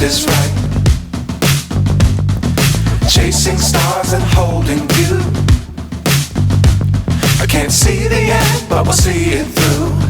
is right. Chasing stars and holding you. I can't see the end, but we'll see it through.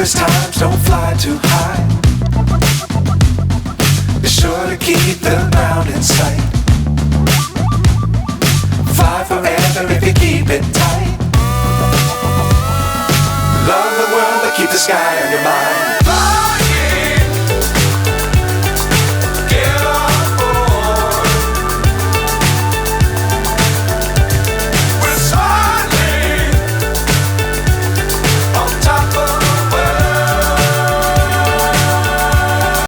Times don't fly too high. Be sure to keep the ground in sight. Fly forever if you keep it tight. Love the world but keep the sky on your mind.